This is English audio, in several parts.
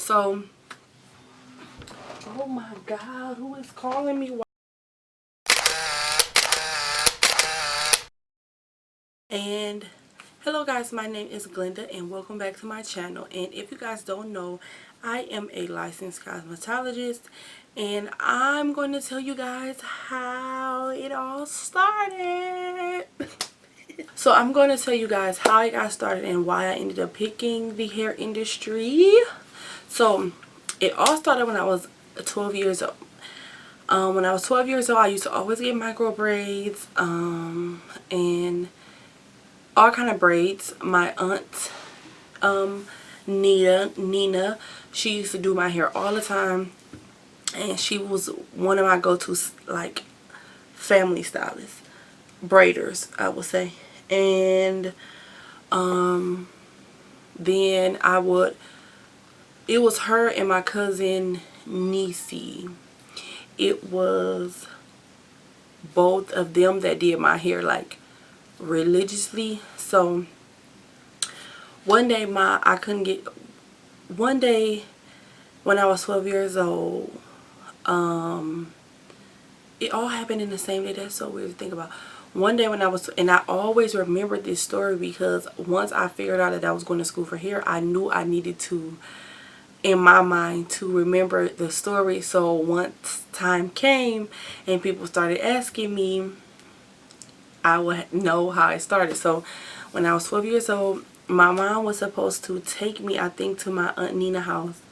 So, oh my God, who is calling me? And hello guys, my name is Glenda and welcome back to my channel. And if you guys don't know, I am a licensed cosmetologist and I'm going to tell you guys how it all started. So I'm going to tell you guys how I got started and why I ended up picking the hair industry. So it all started when I was 12 years old. When I was 12 years old, I used to always get micro braids and all kind of braids. My aunt Nina, she used to do my hair all the time, and she was one of my go-to like family stylists, braiders, I would say. And then it was her and my cousin Niecy. It was both of them that did my hair like religiously. So one day one day when I was 12 years old, it all happened in the same day. That's so weird to think about. One day when and I always remembered this story because once I figured out that I was going to school for hair, I knew I needed to, in my mind, to remember the story. So once time came and people started asking me, I would know how it started. So when I was 12 years old, my mom was supposed to take me, I think, to my Aunt Nina's house,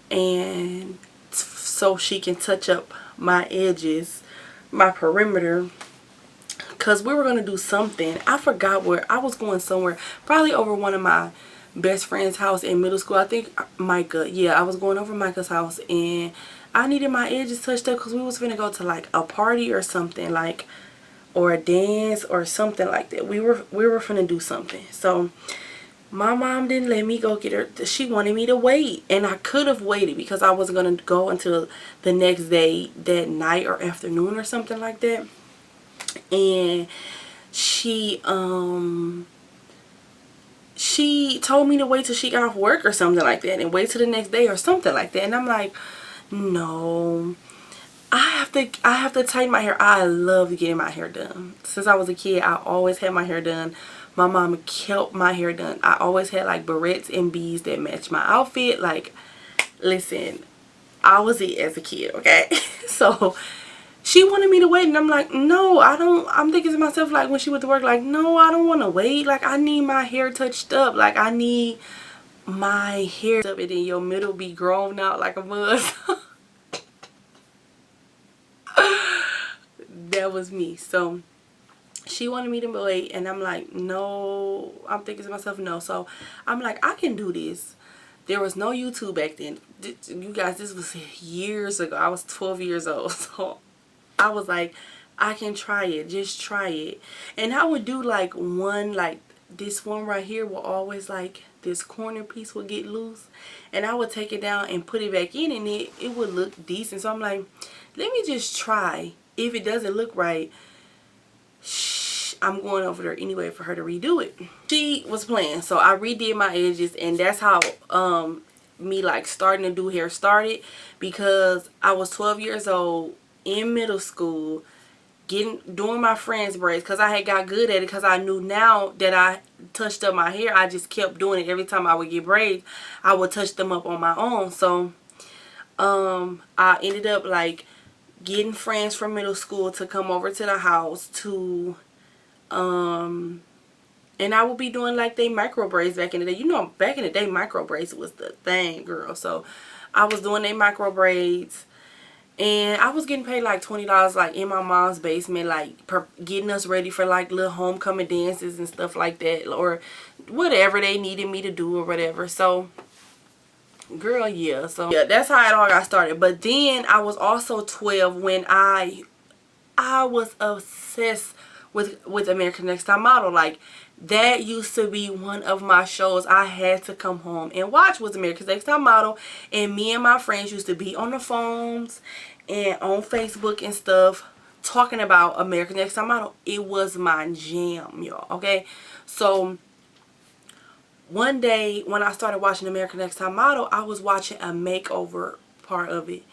and so she can touch up my edges, my perimeter, because we were going to do something. I forgot where. I was going somewhere, probably over one of my best friend's house in middle school. I think Micah. Yeah, I was going over Micah's house and I needed my edges touched up because we was going to go to like a party or something, like, or a dance or something like that. We were finna do something. So my mom didn't let me go get her. She wanted me to wait, and I could have waited because I wasn't gonna go until the next day, that night or afternoon or something like that. And she told me to wait till she got off work or something like that, and wait till the next day or something like that. And I'm like, no, I have to tighten my hair. I love getting my hair done. Since I was a kid, I always had my hair done. My mama kept my hair done. I always had like barrettes and beads that matched my outfit. Like, listen, I was it as a kid, okay? So she wanted me to wait, and I'm like, no, I don't. I'm thinking to myself, like, when she went to work, like, no, I don't want to wait. Like, I need my hair touched up. Like, I need my hair up, and then your middle be grown out like a mug. That was me. So she wanted me to wait, and I'm like, no. I'm thinking to myself, no. So I'm like, I can do this. There was no YouTube back then. You guys, this was years ago. I was 12 years old. So I was like, I can try it. Just try it. And I would do like one, like this one right here will always, like, this corner piece would get loose, and I would take it down and put it back in, and it would look decent. So I'm like, let me just try. If it doesn't look right, I'm going over there anyway for her to redo it. She was playing, so I redid my edges, and that's how me like starting to do hair started, because I was 12 years old in middle school doing my friend's braids, because I had got good at it, because I knew now that I touched up my hair, I just kept doing it. Every time I would get braids, I would touch them up on my own. So I ended up like getting friends from middle school to come over to the house to and I would be doing like they micro braids back in the day. You know, back in the day, micro braids was the thing, girl. So I was doing they micro braids, and I was getting paid like $20, like in my mom's basement, like getting us ready for like little homecoming dances and stuff like that, or whatever they needed me to do or whatever. So girl, yeah. So yeah, that's how it all got started. But then I was also 12 when I was obsessed with American Next Top Model. Like, that used to be one of my shows I had to come home and watch, was American Next Top Model. And me and my friends used to be on the phones and on Facebook and stuff talking about American Next Top Model. It was my jam, y'all. Okay, so one day when I started watching American Next Top Model, I was watching a makeover part of it.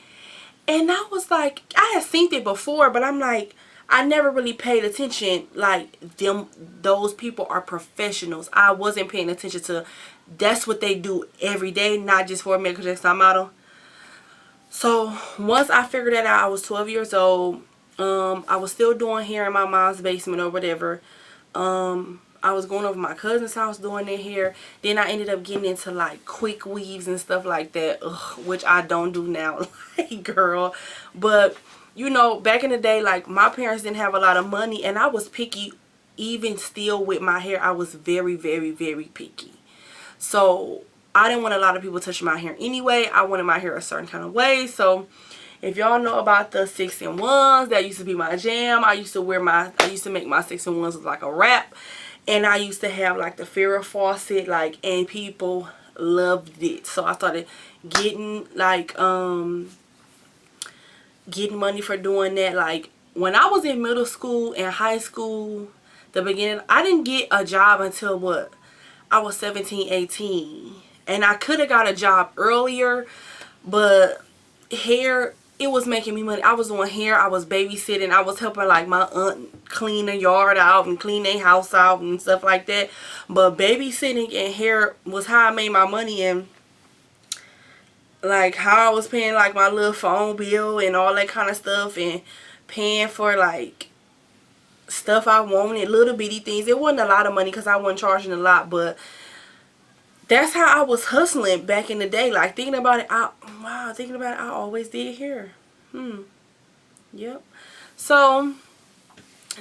And I was like, I had seen it before, but I'm like, I never really paid attention. Like, those people are professionals. I wasn't paying attention to, that's what they do every day, not just for American Next Top Model. So once I figured that out, I was 12 years old. I was still doing hair in my mom's basement or whatever. I was going over my cousin's house doing their hair. Then I ended up getting into like quick weaves and stuff like that, which I don't do now. Like, girl. But you know, back in the day, like, my parents didn't have a lot of money, and I was picky. Even still with my hair, I was very, very, very picky. So I didn't want a lot of people touching my hair anyway. I wanted my hair a certain kind of way. So if y'all know about the 6-in-1s, that used to be my jam. I used to make my 6-in-1s look like a wrap. And I used to have like the Farrah Fawcett, like, and people loved it. So I started getting like getting money for doing that. Like, when I was in middle school and high school, the beginning, I didn't get a job until what? I was 17, 18. And I could have got a job earlier, but hair, it was making me money. I was doing hair, I was babysitting, I was helping like my aunt clean the yard out and clean their house out and stuff like that. But babysitting and hair was how I made my money, and like how I was paying like my little phone bill and all that kind of stuff, and paying for like stuff I wanted, little bitty things. It wasn't a lot of money because I wasn't charging a lot, but that's how I was hustling back in the day. Like, thinking about it, I always did hair. Yep. So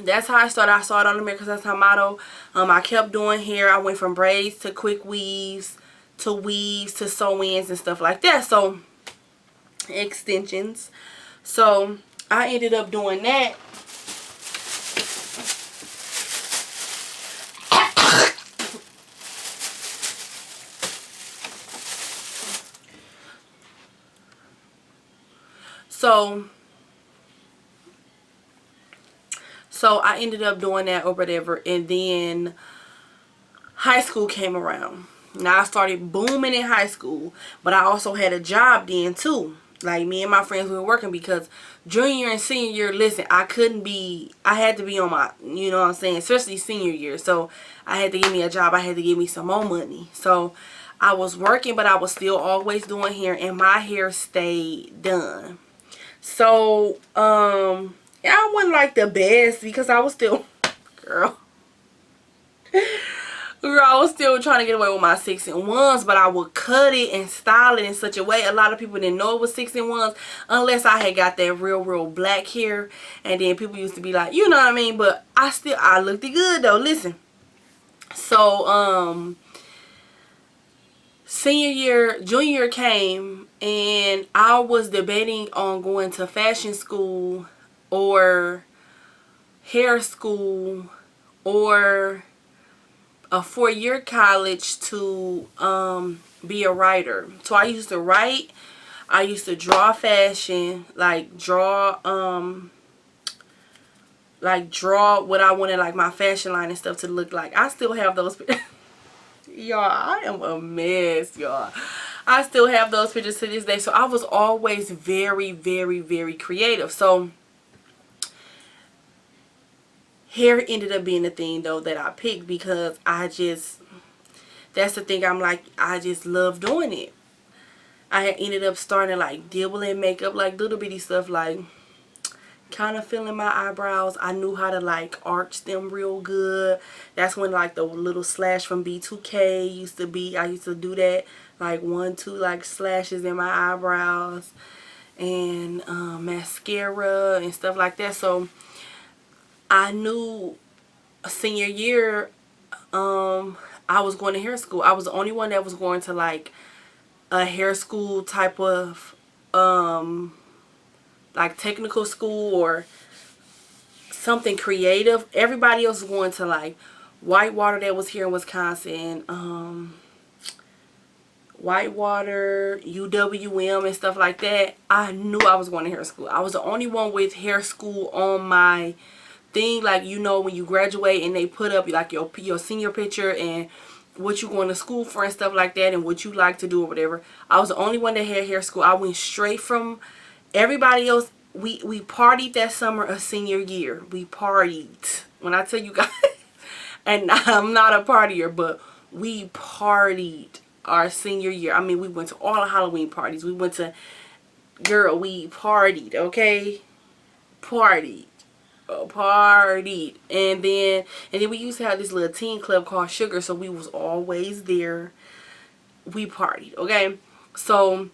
that's how I started. I started on America's Next Top Model. I kept doing hair. I went from braids to quick weaves to sew-ins and stuff like that. So, extensions. So I ended up doing that. So I ended up doing that or whatever, and then high school came around. Now I started booming in high school, but I also had a job then too. Like, me and my friends, we were working, because junior and senior year, listen, I had to be on my, you know what I'm saying, especially senior year. So I had to give me a job. I had to give me some more money. So I was working, but I was still always doing hair, and my hair stayed done. So, yeah, I wasn't like the best, because I was still, girl, I was still trying to get away with my 6-in-1s, but I would cut it and style it in such a way. A lot of people didn't know it was 6-in-1s unless I had got that real black hair, and then people used to be like, you know what I mean? But I looked good though. Listen. So, junior year came, and I was debating on going to fashion school or hair school or a 4-year college to be a writer. So I used to write, I used to draw fashion, like draw what I wanted, like my fashion line and stuff to look like. I still have those y'all, I am a mess, y'all. I still have those pictures to this day. So I was always very, very, very creative. So hair ended up being the thing though that I picked, because that's the thing, I'm like, I just love doing it. I had ended up starting like dibbling makeup, like little bitty stuff, like kind of filling my eyebrows. I knew how to like arch them real good. That's when like the little slash from B2K used to be. I used to do that, like 1-2 like slashes in my eyebrows, and mascara and stuff like that. So I knew senior year I was going to hair school. I was the only one that was going to like a hair school type of like technical school or something creative. Everybody else was going to like Whitewater, that was here in Wisconsin, Whitewater, UWM and stuff like that. I knew I was going to hair school. I was the only one with hair school on my thing. Like, you know, when you graduate and they put up like your senior picture, and what you going to school for and stuff like that, and what you like to do or whatever. I was the only one that had hair school. I went straight from everybody else. We partied that summer of senior year. We partied. When I tell you guys, and I'm not a partier, but we partied our senior year. I mean, we went to all the Halloween parties. We went to, girl, we partied, okay? Partied. Partied. And then we used to have this little teen club called Sugar, so we was always there. We partied, okay? So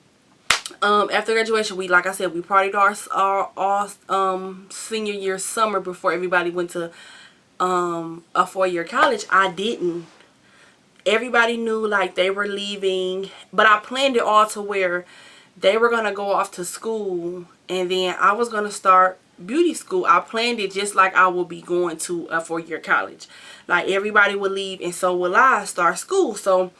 after graduation, we, like I said, we partied our senior year summer before everybody went to a 4-year college. I didn't. Everybody knew like they were leaving, but I planned it all to where they were gonna go off to school and then I was gonna start beauty school. I planned it just like I will be going to a 4-year college. Like everybody would leave and so will I start school. So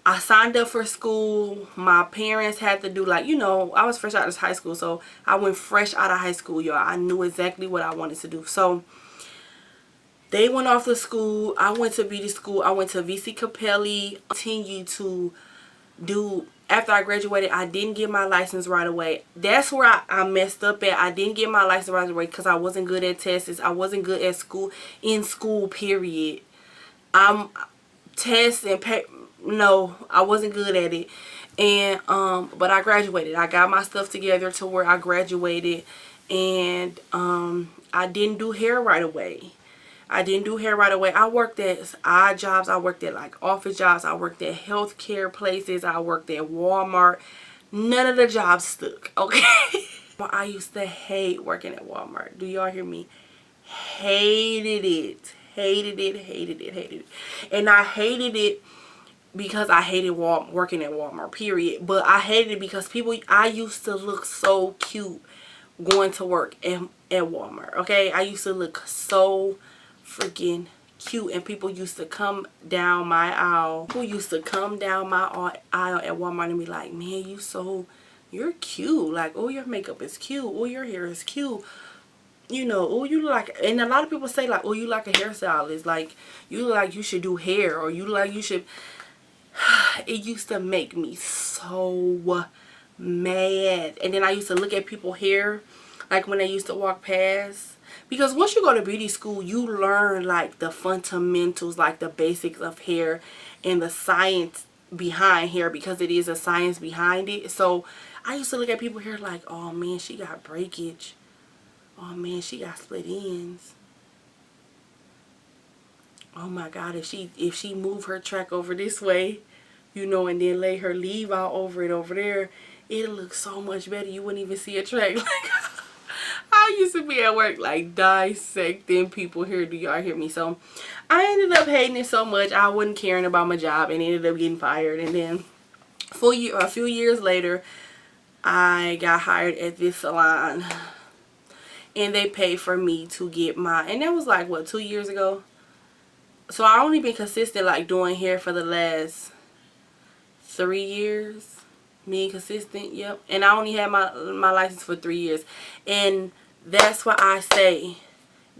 I signed up for school. My parents had to do, like, you know, I was fresh out of high school, so I went fresh out of high school, y'all. I knew exactly what I wanted to do. So they went off to school. I went to beauty school. I went to VC Capelli. Continued to do, after I graduated, I didn't get my license right away. That's where I messed up at. I didn't get my license right away because I wasn't good at tests. I wasn't good at school, in school, period. Tests and no, I wasn't good at it. And but I graduated. I got my stuff together to where I graduated, and I didn't do hair right away. I worked at odd jobs. I worked at like office jobs. I worked at healthcare places. I worked at Walmart. None of the jobs stuck, okay? I used to hate working at Walmart. Do y'all hear me? Hated it. Hated it, hated it, hated it. And I hated it because I hated working at Walmart, period. But I hated it because I used to look so cute going to work at Walmart, okay? I used to look so freaking cute, and people used to come down my aisle. People used to come down my aisle at Walmart and be like, man, you're cute. Like, oh, your makeup is cute. Oh, your hair is cute. You know, oh, you like, and a lot of people say like, oh, you like a hairstylist. Like, you look like you should do hair, or you like you should. It used to make me so mad. And then I used to look at people's hair, like when they used to walk past. Because once you go to beauty school, you learn like the fundamentals, like the basics of hair and the science behind hair, because it is a science behind it. So I used to look at people's hair like, oh man, she got breakage. Oh man, she got split ends. Oh my God, if she move her track over this way, you know, and then lay her leave out over it over there, it'll look so much better. You wouldn't even see a track. Like, I used to be at work like dissecting people here. Do y'all hear me? So I ended up hating it so much I wasn't caring about my job and ended up getting fired. And then a few years later, I got hired at this salon, and they paid for me to get and that was like, what, 2 years ago? So I only been consistent like doing hair for the last 3 years. Being consistent, yep. And I only had my license for 3 years. And that's why I say,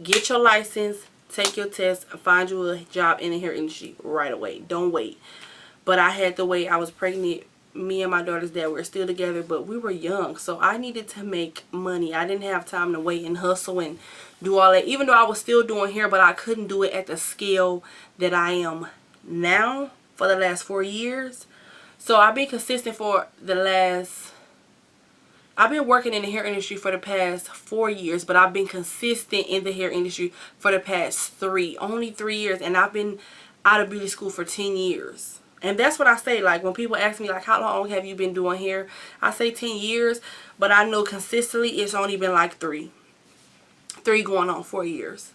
get your license, take your test, and find you a job in the hair industry right away. Don't wait. But I had to wait. I was pregnant. Me and my daughter's dad were still together, but we were young. So I needed to make money. I didn't have time to wait and hustle and do all that. Even though I was still doing hair, but I couldn't do it at the scale that I am now for the last 4 years. So I've been consistent for I've been working in the hair industry for the past 4 years, but I've been consistent in the hair industry for the past only 3 years, and I've been out of beauty school for 10 years. And that's what I say, like when people ask me like, how long have you been doing hair? I say 10 years, but I know consistently it's only been like 3 going on 4 years.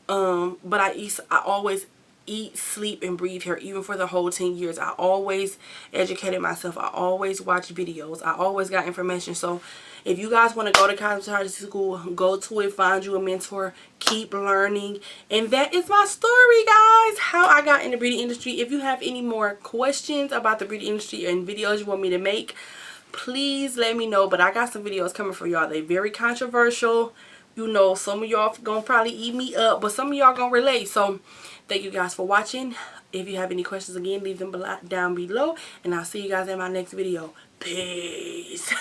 But I always eat, sleep, and breathe hair. Even for the whole 10 years, I always educated myself. I always watched videos. I always got information. So if you guys want to go to cosmetology school, go to it, find you a mentor, keep learning. And that is my story, guys, how I got in the beauty industry. If you have any more questions about the beauty industry and videos you want me to make, please let me know. But I got some videos coming for y'all. They're very controversial. You know, some of y'all gonna probably eat me up, but some of y'all gonna relate. So Thank you guys for watching. If you have any questions, again, leave them down below, and I'll see you guys in my next video. Peace.